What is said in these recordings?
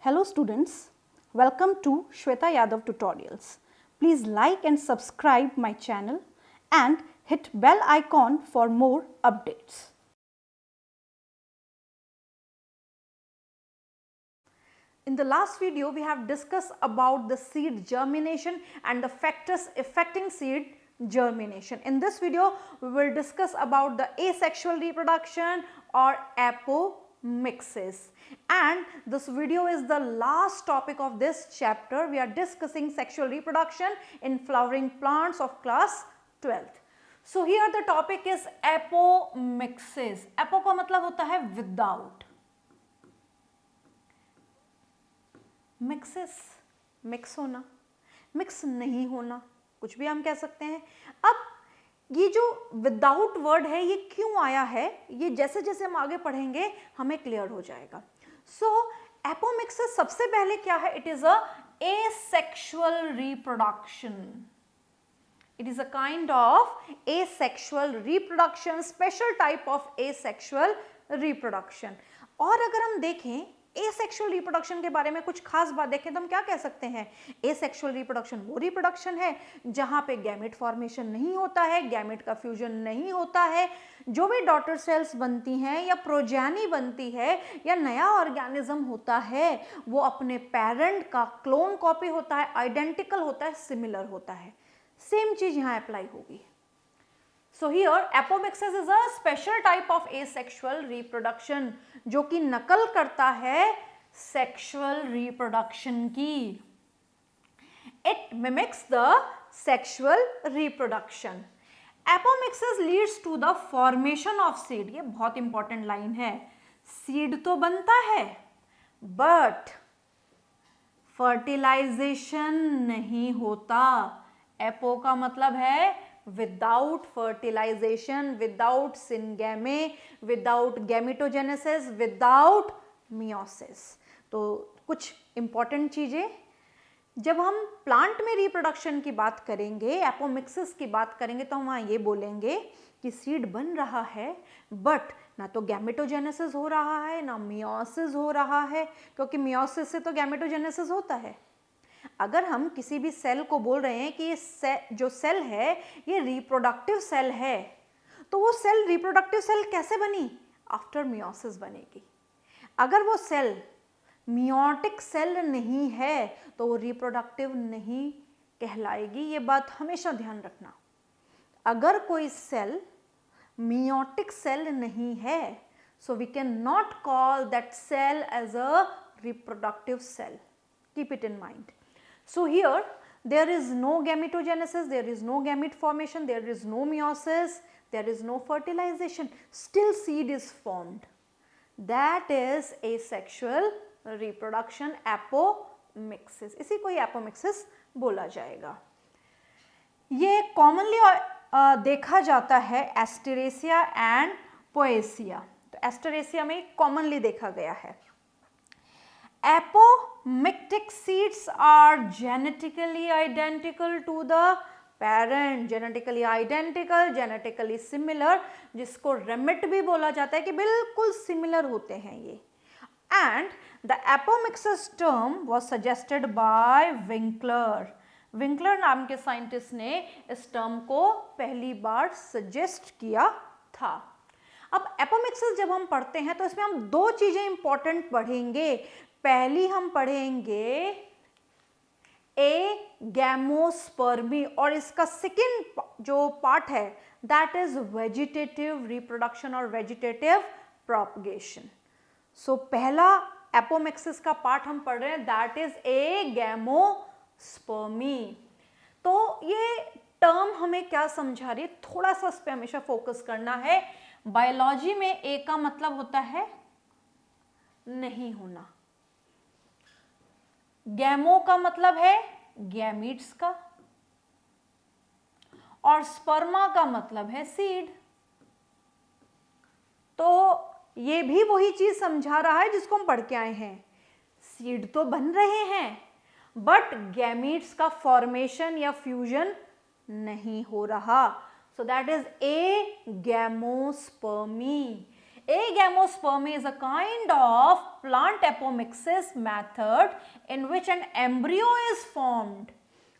Hello students, welcome to Shweta Yadav Tutorials. Please like and subscribe my channel and hit bell icon for more updates. In the last video, we have discussed about the seed germination and the factors affecting seed germination. In this video, we will discuss about the asexual reproduction or apomixis. And this video is the last topic of this chapter. We are discussing sexual reproduction in flowering plants of class 12th. So here the topic is apomixis. Apo का मतलब होता है without. Mixes, mix होना, mix नहीं होना, कुछ भी हम कह सकते हैं. अब ये जो विदाउट वर्ड है ये क्यों आया है, ये जैसे जैसे हम आगे पढ़ेंगे हमें क्लियर हो जाएगा. सो एपोमिक्सिस सबसे पहले क्या है? It is a asexual reproduction. It is a kind of asexual reproduction, special type of asexual reproduction. और अगर हम देखें एसेक्सुअल रिप्रोडक्शन के बारे में कुछ खास बात देखें तो हम क्या कह सकते हैं? एसेक्सुअल रिप्रोडक्शन वो रिप्रोडक्शन है जहां पे गैमेट फॉर्मेशन नहीं होता है, गैमेट का फ्यूजन नहीं होता है. जो भी डॉटर सेल्स बनती हैं या प्रोजेनी बनती है या नया ऑर्गेनिज्म होता है वो अपने पेरेंट का क्लोन कॉपी होता है, आइडेंटिकल होता है, सिमिलर होता है. सेम चीज यहां अप्लाई होगी. So here apomixis is a special type of asexual reproduction जो कि नकल करता है sexual reproduction की. It mimics the sexual reproduction. Apomixis leads to the formation of seed. ये बहुत important line है. Seed तो बनता है but fertilization नहीं होता. एपो का मतलब है without fertilization, without syngamy, without gametogenesis, without meiosis. तो कुछ important चीजें जब हम प्लांट में रिप्रोडक्शन की बात करेंगे, एपोमिक्सिस की बात करेंगे तो हम वहाँ ये बोलेंगे कि सीड बन रहा है बट ना तो गैमेटोजेनेसिस हो रहा है ना मियोसिस हो रहा है, क्योंकि मियोसिस से तो गैमेटोजेनेसिस होता है. अगर हम किसी भी सेल को बोल रहे हैं कि ये जो सेल है ये रिप्रोडक्टिव सेल है, तो वो सेल रिप्रोडक्टिव सेल कैसे बनी? आफ्टर मियोसिस बनेगी. अगर वो सेल मियोटिक सेल नहीं है तो वो रिप्रोडक्टिव नहीं कहलाएगी. ये बात हमेशा ध्यान रखना. अगर कोई सेल मियोटिक सेल नहीं है so we can not call that cell as a reproductive cell. Keep it in mind. So here there is no gametogenesis, there is no gamete formation, there is no meiosis, there is no fertilization. Still seed is formed. That is asexual reproduction, apomixis. इसी को ही apomixis बोला जाएगा. ये commonly देखा जाता है Asteraceae and पोएसिया. तो Asteraceae में commonly देखा गया है. Apomictic seeds are genetically identical to the parent, genetically identical, genetically similar, जिसको remit भी बोला जाता है कि बिल्कुल similar होते हैं ये. And the apomixis term was suggested by Winkler. Winkler नाम के साइंटिस्ट ने इस टर्म को पहली बार सजेस्ट किया था. अब एपोमिक्सिस जब हम पढ़ते हैं तो इसमें हम दो चीजें इंपॉर्टेंट पढ़ेंगे. पहली हम पढ़ेंगे ए गैमोस्पर्मी और इसका सेकेंड जो पार्ट है दैट इज वेजिटेटिव रिप्रोडक्शन और वेजिटेटिव प्रोपगेशन. सो पहला एपोमिक्सिस का पार्ट हम पढ़ रहे हैं दैट इज ए गैमोस्पर्मी. तो ये टर्म हमें क्या समझा रही है, थोड़ा सा इस पे हमेशा फोकस करना है. बायोलॉजी में ए का मतलब होता है नहीं होना, गैमो का मतलब है गैमीट्स का और स्पर्मा का मतलब है सीड. तो ये भी वही चीज समझा रहा है जिसको हम पढ़ के आए हैं. सीड तो बन रहे हैं बट गैमीट्स का फॉर्मेशन या फ्यूजन नहीं हो रहा. So that is agamospermy. Agamospermy is a kind of plant apomixis method in which an embryo is formed.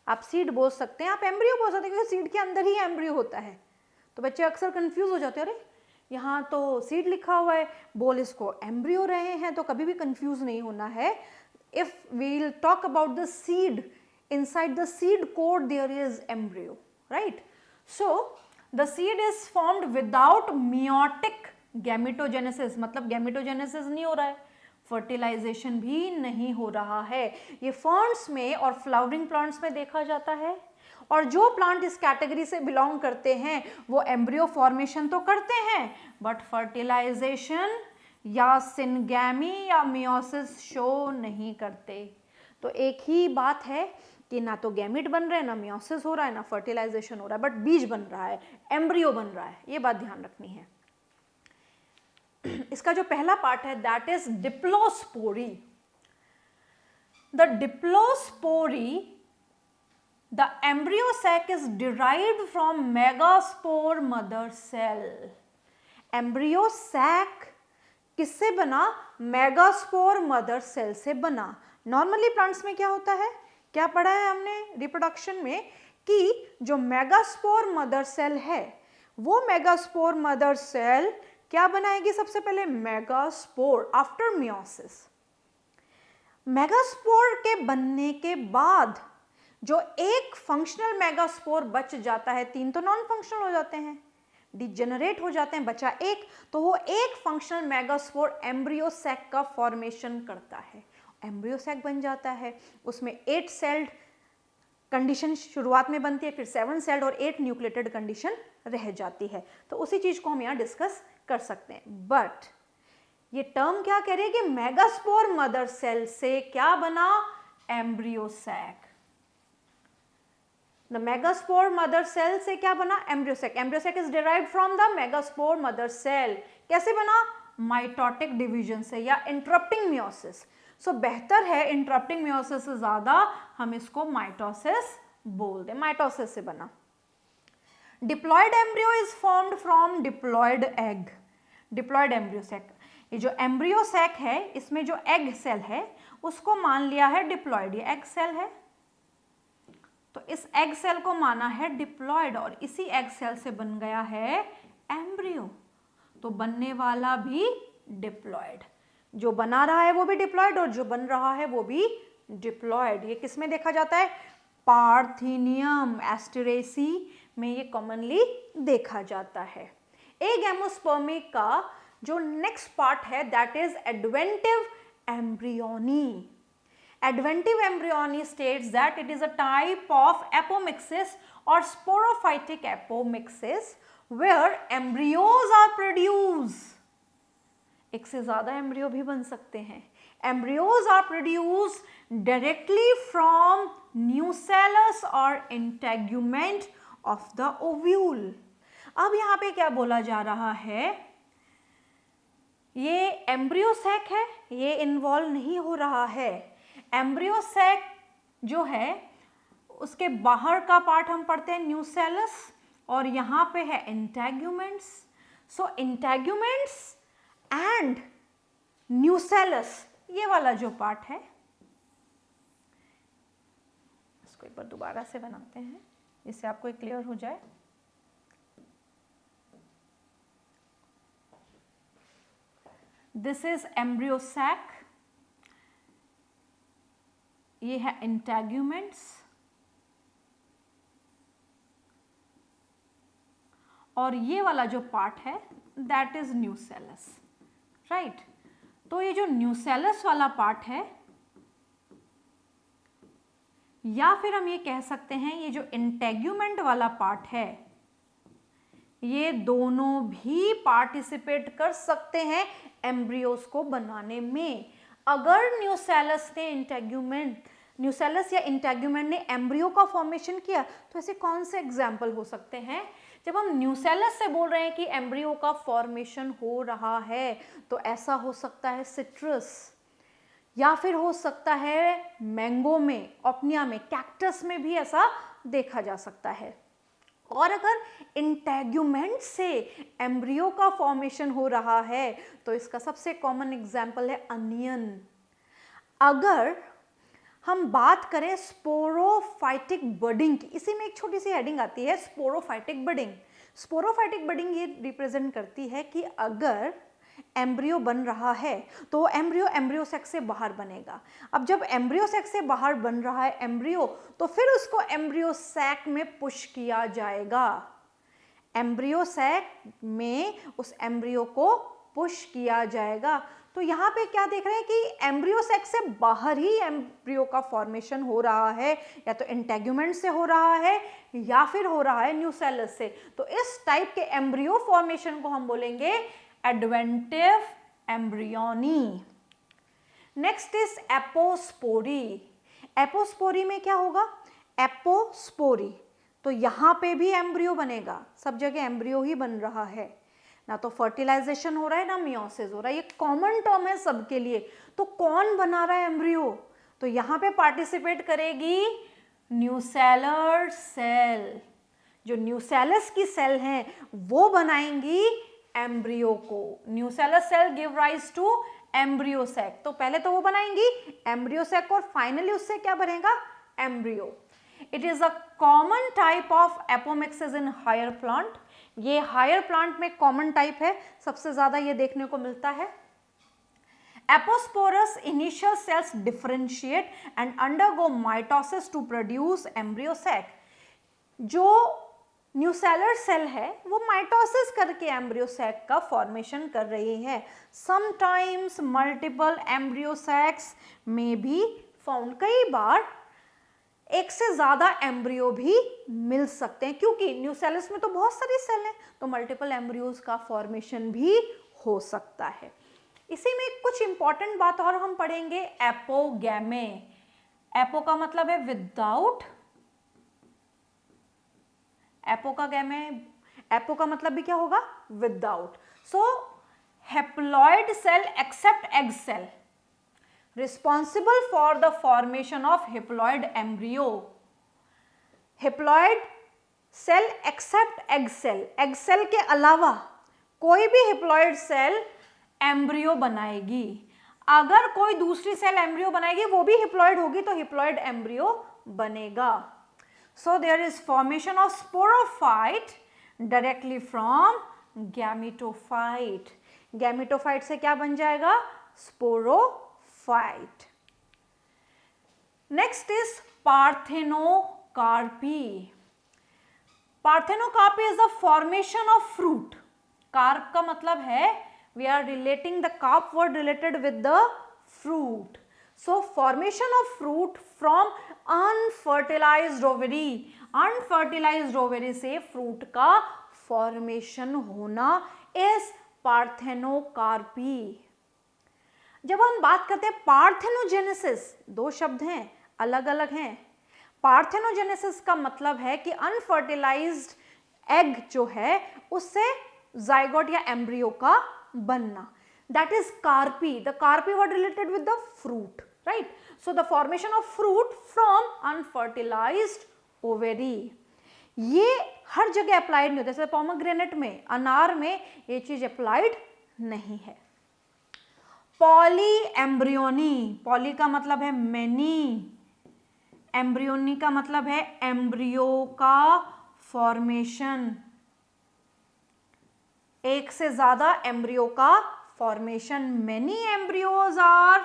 आप सीड बोल सकते हैं, आप एम्ब्रियो बोल सकते हैं, क्योंकि सीड के अंदर ही एम्ब्रियो होता है। तो बच्चे अक्सर कंफ्यूज हो जाते हैं, अरे यहाँ तो सीड लिखा हुआ है, बोल इसको एम्ब्रियो रहे हैं, तो कभी भी कंफ्यूज नहीं होना है। If we'll talk about the seed, inside the seed coat there is embryo, right? So the seed is formed without meiotic gametogenesis, मतलब gametogenesis नहीं हो रहा है, फर्टिलाइजेशन भी नहीं हो रहा है। ये फर्न्स में और फ्लावरिंग प्लांट्स में देखा जाता है, और जो प्लांट इस कैटेगरी से बिलोंग करते हैं वो एम्ब्रियो फॉर्मेशन तो करते हैं, बट फर्टिलाइजेशन या सिनगैमी या मियोसिस शो नहीं करते। तो एक ही बात है कि ना तो गैमिट बन रहे हैं, ना मियोसिस हो रहा है, ना फर्टिलाइजेशन हो रहा है, बट बीज बन रहा है, एम्ब्रियो बन रहा है, ये बात ध्यान रखनी है। इसका जो पहला पार्ट है that is diplospory. The diplospory, the embryo sac is derived from megaspore mother cell. Embryo sac किससे बना? मेगास्पोर मदर सेल से बना। नॉर्मली प्लांट्स में क्या होता है, क्या पढ़ा है हमने रिप्रोडक्शन में, कि जो मेगास्पोर मदर सेल है वो मेगास्पोर मदर सेल क्या बनाएगी? सबसे पहले मेगास्पोर आफ्टर मियोसिस। मेगास्पोर के बनने के बाद जो एक फंक्शनल मेगास्पोर बच जाता है, 3 तो नॉन फंक्शनल हो जाते हैं, डिजेनरेट हो जाते हैं, बचा एक, तो वो एक फंक्शनल मेगास्पोर एम्ब्रियो सैक का फॉर्मेशन करता है, एम्ब्रियो सैक बन जाता है। उसमें 8 सेल्ड कंडीशन शुरुआत में बनती है, फिर 7 सेल्ड और 8 न्यूक्लिएटेड कंडीशन रह जाती है। तो उसी चीज को हम यहाँ डिस्कस कर सकते हैं। बट ये टर्म क्या कह रही है कि मेगास्पोर मदर सेल से क्या बना? Embryo sac. The megaspore mother cell से क्या बना? Embryo sac. Embryo sac is derived from the megaspore mother cell। कैसे बना? माइटोटिक डिवीजन से या इंटरप्टिंग मियोसिस। सो बेहतर है इंटरप्टिंग मियोसिस से ज्यादा हम इसको माइटोसिस बोल दें, माइटोसिस से बना। Diploid embryo is formed from diploid egg. Diploid embryo sac, ये जो एम्ब्रियो सैक है इसमें जो एग सेल है उसको मान लिया है डिप्लॉयड। ये एग सेल है तो इस एग सेल को माना है डिप्लॉयड, और इसी एग सेल से बन गया है एम्ब्रियो। तो बनने वाला भी डिप्लॉयड, जो बना रहा है वो भी डिप्लॉयड और जो बन रहा है वो भी डिप्लॉयड। ये किस में देखा जाता है? पार्थिनियम एस्टेरेसी में ये कॉमनली देखा जाता है। एगैमोस्पर्मी का जो नेक्स्ट पार्ट है that is adventive embryony. Adventive embryony states that it is a type of apomixis or sporophytic apomixis where embryos are produced. एक से ज्यादा एम्ब्रियो भी बन सकते हैं। Embryos are produced directly from nucellus or integument of the ovule. अब यहाँ पे क्या बोला जा रहा है? ये एम्ब्रियो सैक है, ये इन्वॉल्व नहीं हो रहा है। एम्ब्रियो सैक जो है उसके बाहर का पार्ट हम पढ़ते हैं न्यूसेलस, और यहाँ पे है integuments. So integuments and nucellus, ये वाला जो पार्ट है इसको एक बार दोबारा से बनाते हैं जिससे आपको क्लियर हो जाए। दिस इज एम्ब्रियो सैक, ये है इंटेग्यूमेंट्स, और ये वाला जो पार्ट है दैट इज न्यूसेलस, राइट। तो ये जो न्यूसेलस वाला पार्ट है, या फिर हम ये कह सकते हैं ये जो इंटेग्यूमेंट वाला पार्ट है, ये दोनों भी पार्टिसिपेट कर सकते हैं एम्ब्रियोज को बनाने में। अगर न्यूसेलस या इंटेग्यूमेंट ने एम्ब्रियो का फॉर्मेशन किया तो ऐसे कौन से एग्जाम्पल हो सकते हैं? जब हम न्यूसेलस से बोल रहे हैं कि एम्ब्रियो का फॉर्मेशन हो रहा है तो ऐसा हो सकता है सिट्रस, या फिर हो सकता है मैंगो में, ओपनिया में, कैक्टस में भी ऐसा देखा जा सकता है। और अगर इंटेग्यूमेंट से एम्ब्रियो का फॉर्मेशन हो रहा है तो इसका सबसे कॉमन एग्जाम्पल है अनियन। अगर हम बात करें स्पोरोफाइटिक बडिंग की, इसी में एक छोटी सी हेडिंग आती है स्पोरोफाइटिक बडिंग। स्पोरोफाइटिक बडिंग ये रिप्रेजेंट करती है कि अगर एम्ब्रियो बन रहा है तो एम्ब्रियो सेक्स से बाहर बनेगा। अब जब एम्ब्रियो सेक्स से बाहर बन रहा है एम्ब्रियो, तो फिर उसको एम्ब्रियो सैक में पुश किया जाएगा। एम्ब्रियो सैक में उस एम्ब्रियो को पुश किया जाएगा। तो यहाँ पे क्या देख रहे हैं कि एम्ब्रियो सेक्स से बाहर ही एम्ब्रियो का फॉर्मेशन हो रहा है, या तो इंटेग्यूमेंट से हो रहा है या फिर हो रहा है न्यूसेलस से। तो इस टाइप के एम्ब्रियो फॉर्मेशन को हम बोलेंगे adventive embryony. Next is apospory. Apospory में क्या होगा? एपोस्पोरी, तो यहां पे भी एम्ब्रियो बनेगा, सब जगह एम्ब्रियो ही बन रहा है, ना तो फर्टिलाइजेशन हो रहा है ना मियोसिस हो रहा है। ये कॉमन टर्म है सबके लिए। तो कौन बना रहा है एम्ब्रियो? तो यहां पे पार्टिसिपेट करेगी न्यूसेलर सेल। जो न्यूसेलस की सेल हैं वो बनाएंगी एम्ब्रियो को। Nucellar cell give rise to embryo sac. तो पहले तो वो बनाएंगी एम्ब्रियो सैक और फाइनली उससे क्या बनेगा? Embryo. It is a common type of apomixis in higher plant. ये हायर प्लांट में कॉमन टाइप है, सबसे ज्यादा ये देखने को मिलता है। Aposporous initial cells differentiate and undergo mitosis to produce embryo sac. जो न्यूसेलर सेल है वो माइटोसिस करके एम्ब्रियो सैक का फॉर्मेशन कर रही है। समटाइम्स मल्टीपल एम्ब्रियो सैक्स में भी फाउंड। कई बार एक से ज्यादा एम्ब्रियो भी मिल सकते हैं, क्योंकि न्यूसेलस में तो बहुत सारी सेल हैं, तो मल्टीपल एम्ब्रियोज का फॉर्मेशन भी हो सकता है। इसी में कुछ इंपॉर्टेंट बात और हम पढ़ेंगे, एपोगैमे। एपो का मतलब है विदाउट, एपो का मतलब भी क्या होगा? Without. So haploid cell except egg cell responsible for the formation of haploid embryo. Haploid cell except egg cell, egg cell के अलावा कोई भी haploid cell एम्ब्रियो बनाएगी। अगर कोई दूसरी सेल एम्ब्रियो बनाएगी वो भी haploid होगी तो haploid एम्ब्रियो बनेगा। So there is formation of sporophyte directly from gametophyte. Gametophyte से क्या बन जाएगा? Sporophyte. Next is parthenocarpy. Parthenocarpy is the formation of fruit. Carp का मतलब है we are relating the carp word related with the fruit. So formation of fruit from unfertilized ovary. Unfertilized ovary से fruit का formation होना is parthenocarpy. जब हम बात करते हैं पार्थेनोजेनेसिस, दो शब्द हैं, अलग अलग हैं। पार्थेनोजेनेसिस का मतलब है कि अनफर्टिलाइज्ड एग जो है उससे जाइगोट या एम्ब्रियो का बनना, that is कार्पी। The कार्पी word related with the fruit, right? So the formation of fruit from unfertilised ovary. ये हर जगह अप्लाइड नहीं होता, जैसे पोमेग्रेनेट में, अनार में ये चीज अप्लाइड नहीं है। पॉली एम्ब्रियोनी, पॉली का मतलब है मेनी, एम्ब्रियोनी का मतलब है एम्ब्रियो का फॉर्मेशन, एक से ज्यादा एम्ब्रियो का formation. Many embryos are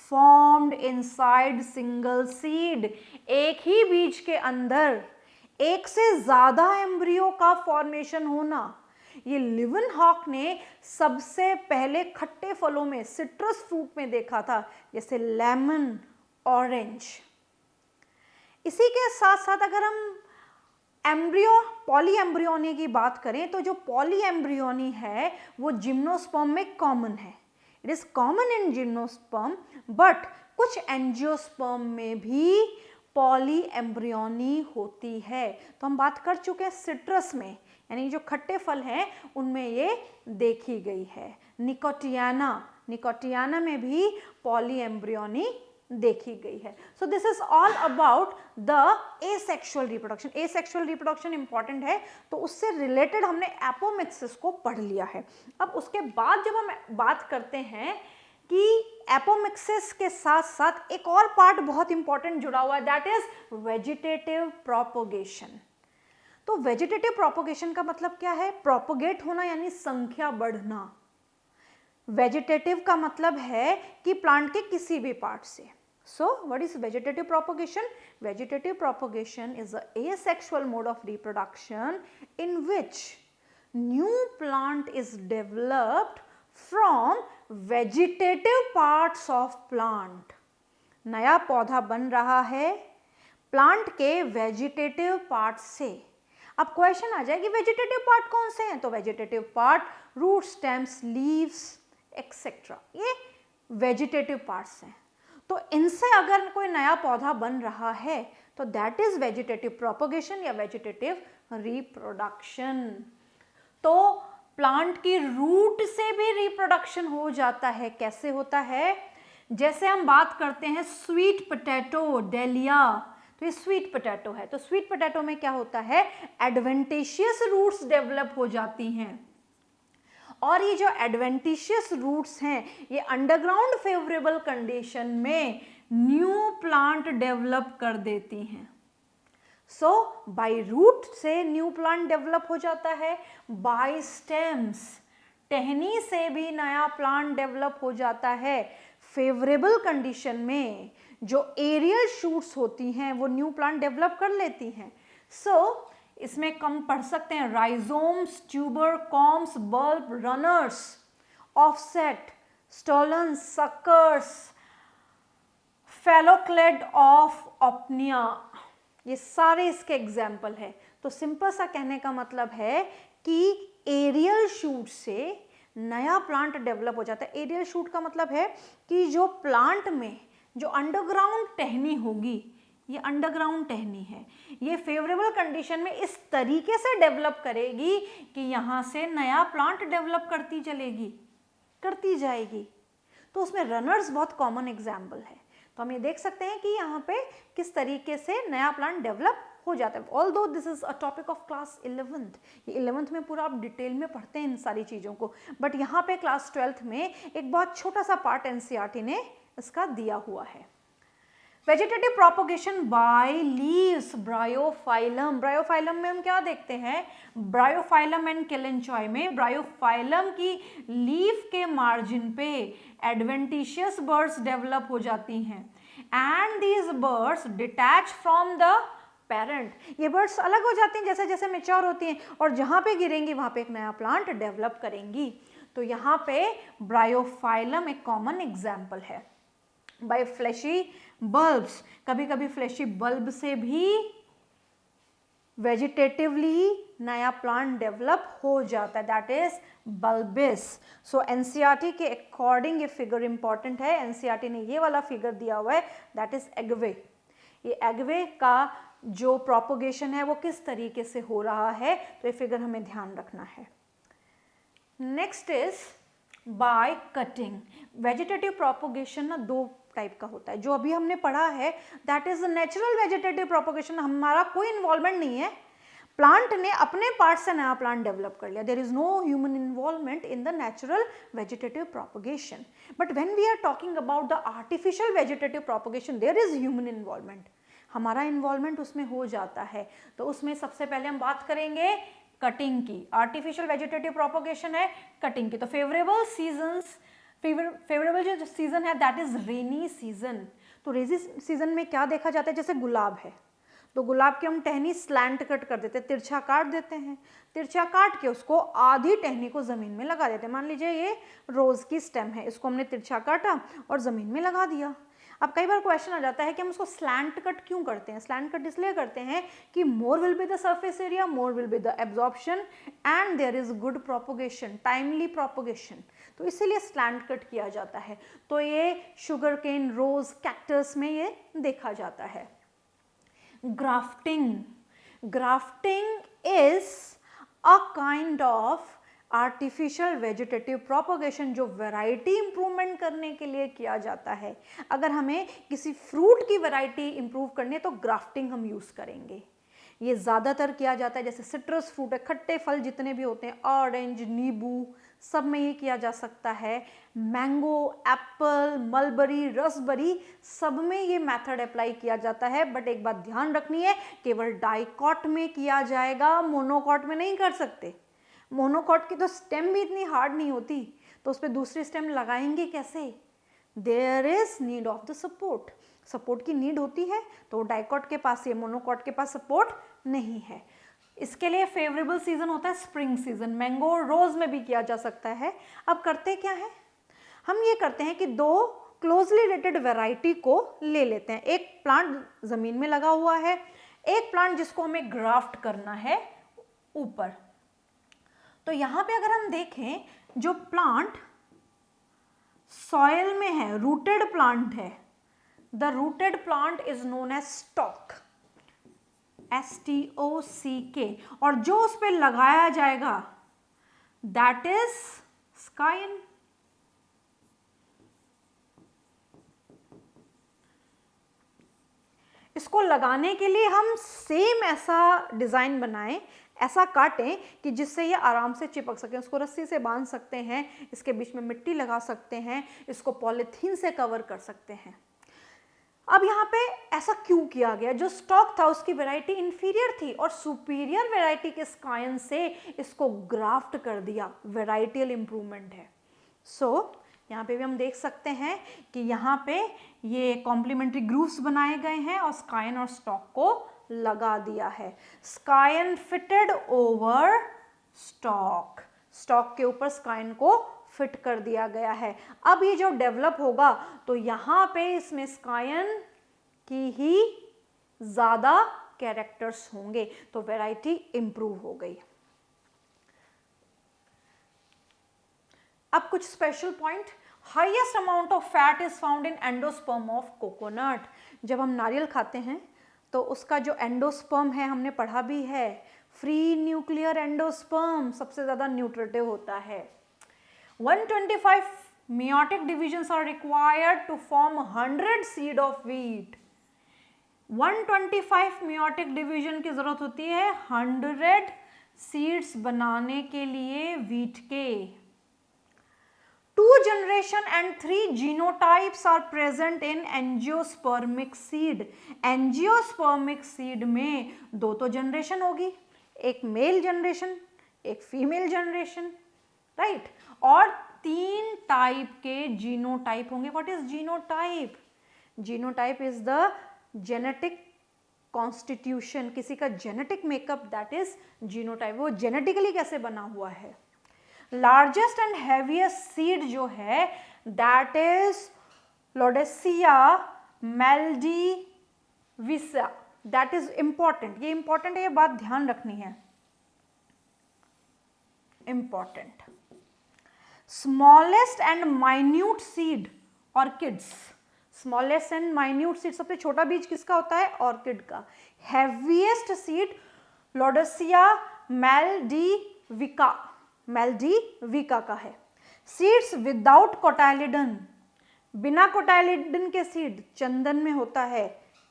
formed inside single seed. एक ही बीज के अंदर एक से ज्यादा एम्ब्रियो का फॉर्मेशन होना, ये लिवनहॉक ने सबसे पहले खट्टे फलों में, सिट्रस फ्रूट में देखा था, जैसे लेमन, ऑरेंज। इसी के साथ साथ अगर हम एम्ब्रियो पॉली एम्ब्रियोनी की बात करें तो जो पॉली एम्ब्रियोनी है वो जिम्नोस्पर्म में कॉमन है। It is common in gymnosperm, but कुछ एंजियोस्पर्म में भी पॉली एम्ब्रियोनी होती है। तो हम बात कर चुके हैं सिट्रस में, यानी जो खट्टे फल हैं उनमें ये देखी गई है। निकोटियाना, निकोटियाना में भी पॉली एम्ब्रियोनी देखी गई है। So this is all about the asexual reproduction. Asexual reproduction important है, तो उससे रिलेटेड हमने एपोमिक्सिस को पढ़ लिया है। अब उसके बाद जब हम बात करते हैं कि एपोमिक्सिस के साथ साथ एक और पार्ट बहुत इंपॉर्टेंट जुड़ा हुआ है, दैट इज वेजिटेटिव प्रोपोगेशन। तो वेजिटेटिव प्रोपोगेशन का मतलब क्या है? प्रोपोगेट होना यानी संख्या बढ़ना। वेजिटेटिव का मतलब है कि प्लांट के किसी भी पार्ट से। So what is vegetative propagation? Vegetative propagation is a asexual mode of reproduction in which new plant is developed from vegetative parts of plant। नया पौधा बन रहा है प्लांट के वेजिटेटिव पार्ट से। अब क्वेश्चन आ जाए कि वेजिटेटिव पार्ट कौन से हैं? तो vegetative part root, stems, leaves etcetera, ये वेजिटेटिव पार्ट्स हैं। तो इनसे अगर कोई नया पौधा बन रहा है तो दैट इज वेजिटेटिव प्रोपोगेशन या वेजिटेटिव रिप्रोडक्शन। तो प्लांट की रूट से भी रिप्रोडक्शन हो जाता है। कैसे होता है? जैसे हम बात करते हैं स्वीट पोटैटो, डेलिया, तो ये स्वीट पोटैटो है। तो स्वीट पोटैटो में क्या होता है? एडवेंटिशियस रूट्स डेवलप हो जाती हैं, और ये जो एडवेंटिशियस रूट्स हैं ये अंडरग्राउंड फेवरेबल कंडीशन में न्यू प्लांट डेवलप कर देती हैं। सो बाय रूट से न्यू प्लांट डेवलप हो जाता है, बाय स्टेम्स, टहनी से भी नया प्लांट डेवलप हो जाता है। फेवरेबल कंडीशन में जो एरियल शूट्स होती हैं वो न्यू प्लांट डेवलप कर लेती हैं। सो इसमें कम पढ़ सकते हैं rhizomes, tuber, corms, bulb, runners, offset, stolons, suckers, phylloclade of Opuntia, ये सारे इसके एग्जाम्पल है। तो सिंपल सा कहने का मतलब है कि एरियल शूट से नया प्लांट डेवलप हो जाता है। एरियल शूट का मतलब है कि जो प्लांट में जो अंडरग्राउंड टहनी होगी, ये अंडरग्राउंड टहनी है, ये फेवरेबल कंडीशन में इस तरीके से डेवलप करेगी कि यहाँ से नया प्लांट डेवलप करती चलेगी, करती जाएगी। तो उसमें रनर्स बहुत कॉमन एग्जाम्पल है। तो हम ये देख सकते हैं कि यहाँ पे किस तरीके से नया प्लांट डेवलप हो जाता है। Although this is a topic of class 11th, ये 11th में पूरा आप डिटेल में पढ़ते हैं इन सारी चीज़ों को, बट यहाँ पे क्लास 12th में एक बहुत छोटा सा पार्ट एनसीईआरटी ने इसका दिया हुआ है। Vegetative propagation by leaves, Bryophyllum. Bryophyllum में हम क्या देखते हैं? ब्रायोफाइलम एंड केलेंचॉय में ब्रायोफाइलम की लीफ के मार्जिन पे एडवेंटिशियस बर्ड्स डेवलप हो जाती हैं, and these birds detach from the parent. ये बर्ड्स अलग हो जाती हैं जैसे जैसे मेच्योर होती हैं, और जहाँ पे गिरेंगी वहाँ पे एक नया प्लांट डेवलप करेंगी। तो यहाँ पे ब्रायोफाइलम एक कॉमन एग्जाम्पल है। बाय फ्लैशी बल्ब्स, कभी कभी फ्लैशी बल्ब से भी वेजिटेटिवली नया प्लांट डेवलप हो जाता है, दैट इज बल्बिस। सो एनसीईआरटी के अकॉर्डिंग ये फिगर इंपॉर्टेंट है। एनसीईआरटी ने ये वाला फिगर दिया हुआ है, दैट इज एगवे। ये एगवे का जो प्रोपोगेशन है वो किस तरीके से हो रहा है, तो ये फिगर हमें ध्यान रखना है। Next is by cutting. Vegetative propagation ना दो टाइप का होता है। जो अभी हमने पढ़ा है that is natural vegetative propagation, हमारा कोई इन्वॉल्वमेंट नहीं है, प्लांट ने अपने पार्ट से नया प्लांट डेवलप कर लिया। There is no human involvement in the natural vegetative propagation, but when we are talking about the artificial vegetative propagation there is human involvement, हमारा इन्वॉल्वमेंट उसमें हो जाता है। तो उसमें सबसे पहले हम बात करेंगे कटिंग की। आर्टिफिशियल वेजिटेटिव प्रोपोगेशन है कटिंग की। तो फेवरेबल सीजन्स, फेवरेबल जो सीजन है दैट इज रेनी सीजन। तो रेनी सीजन में क्या देखा जाता है? जैसे गुलाब है तो गुलाब की हम टहनी स्लैंट कट कर देते हैं, तिरछा काट देते हैं, तिरछा काट के उसको आधी टहनी को जमीन में लगा देते हैं। मान लीजिए ये रोज की स्टेम है, इसको हमने तिरछा काटा और जमीन में लगा दिया। अब कई बार क्वेश्चन आ जाता है कि हम उसको स्लैंट कट क्यों करते हैं? स्लैंट कट इसलिए करते हैं कि more will be the surface area, more will be the absorption and there is good propagation, timely propagation, तो इसीलिए स्लैंट कट किया जाता है। तो ये शुगर केन, रोज, कैक्टस में ये देखा जाता है। Grafting, grafting is a kind of artificial vegetative propagation जो वैरायटी इंप्रूवमेंट करने के लिए किया जाता है। अगर हमें किसी फ्रूट की वैरायटी इंप्रूव करनी है तो ग्राफ्टिंग हम यूज़ करेंगे। ये ज़्यादातर किया जाता है, जैसे सिट्रस फ्रूट है, खट्टे फल जितने भी होते हैं, ऑरेंज, नींबू, सब में ये किया जा सकता है। मैंगो, एप्पल, मलबरी, रसबरी, सब में ये मेथड अप्लाई किया जाता है। बट एक बात ध्यान रखनी है, केवल डाइकॉट में किया जाएगा, मोनोकॉट में नहीं कर सकते। मोनोकॉट की तो स्टेम भी इतनी हार्ड नहीं होती, तो उस पर दूसरी स्टेम लगाएंगे कैसे? There is need of the support, support की नीड होती है, तो डाइकॉट के पास, ये मोनोकॉट के पास सपोर्ट नहीं है। इसके लिए फेवरेबल सीजन होता है स्प्रिंग सीजन। मैंगो रोज में भी किया जा सकता है। अब करते क्या है, हम ये करते हैं कि दो क्लोजली रिलेटेड वैरायटी को ले लेते हैं। एक प्लांट जमीन में लगा हुआ है, एक प्लांट जिसको हमें ग्राफ्ट करना है ऊपर। तो यहां पे अगर हम देखें, जो प्लांट सॉइल में है, रूटेड प्लांट है, the rooted plant is known as stock, STOCK, और जो उस पर लगाया जाएगा दैट इज स्काइन। इसको लगाने के लिए हम सेम ऐसा डिजाइन बनाएं, ऐसा काटें कि जिससे ये आराम से चिपक सके। उसको रस्सी से बांध सकते हैं, इसके बीच में मिट्टी लगा सकते हैं, इसको पॉलीथीन से कवर कर सकते हैं। अब यहाँ पे ऐसा क्यों किया गया? जो स्टॉक था उसकी वैरायटी इंफीरियर थी और सुपीरियर वैरायटी के स्काइन से इसको ग्राफ्ट कर दिया, वैराइटियल इंप्रूवमेंट है। सो यहाँ पे भी हम देख सकते हैं कि यहाँ पे ये कॉम्प्लीमेंट्री ग्रूव्स बनाए गए हैं और स्काइन और स्टॉक को लगा दिया है। स्काइन फिटेड ओवर स्टॉक, स्टॉक के ऊपर स्काइन को फिट कर दिया गया है। अब ये जो डेवलप होगा तो यहाँ पे इसमें स्काइन की ही ज्यादा कैरेक्टर्स होंगे, तो वैरायटी इंप्रूव हो गई। अब कुछ special point, highest amount of fat is found in endosperm of coconut. जब हम नारियल खाते हैं तो उसका जो एंडोस्पर्म है, हमने पढ़ा भी है, फ्री न्यूक्लियर एंडोस्पर्म सबसे ज्यादा न्यूट्रिटिव होता है। 125 meiotic divisions are required to form 100 seed of wheat. 125 meiotic division की जरूरत होती है 100 seeds बनाने के लिए wheat के। 2 generation and 3 genotypes are present in angiospermic seed. Angiospermic seed में 2 तो जनरेशन होगी, एक मेल जनरेशन, एक फीमेल जनरेशन, राइट, और 3 टाइप के जीनोटाइप होंगे। What is genotype? Genotype is the genetic constitution, किसी का genetic makeup, that is genotype. वो जेनेटिकली कैसे बना हुआ है। लार्जेस्ट एंड हैवीएस्ट सीड जो है that is Lodoicea maldivica, that is important. ये इंपॉर्टेंट है, ये बात ध्यान रखनी है, important. Smallest and minute seed orchids, smallest and minute seed, सबसे छोटा बीज किसका होता है? ऑर्किड का। हैवीएस्ट सीड लोडेसिया मेल्डिविका, मेल्डिविका का है। सीड्स विदाउट कोटाइलिडन, बिना कोटाइलिडन के सीड चंदन में होता है,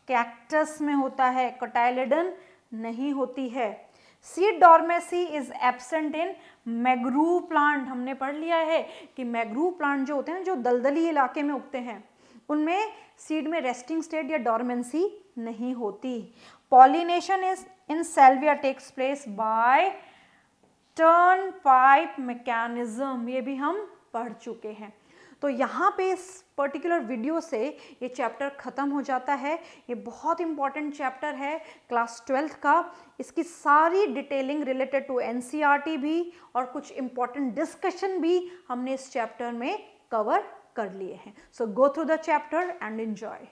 कैक्टस में होता है, कोटाइलिडन नहीं होती है। Seed dormancy is absent in mangrove plant. हमने पढ़ लिया है कि मैग्रूव प्लांट जो होते हैं, जो दलदली इलाके में उगते हैं, उनमें सीड में रेस्टिंग स्टेट या डॉर्मेंसी नहीं होती। Pollination is in Salvia takes place by turn pipe mechanism, ये भी हम पढ़ चुके हैं। तो यहाँ पे इस पर्टिकुलर वीडियो से ये चैप्टर ख़त्म हो जाता है। ये बहुत इंपॉर्टेंट चैप्टर है क्लास 12th का। इसकी सारी डिटेलिंग रिलेटेड टू NCERT भी और कुछ इंपॉर्टेंट डिस्कशन भी हमने इस चैप्टर में कवर कर लिए हैं। So go through the chapter and enjoy.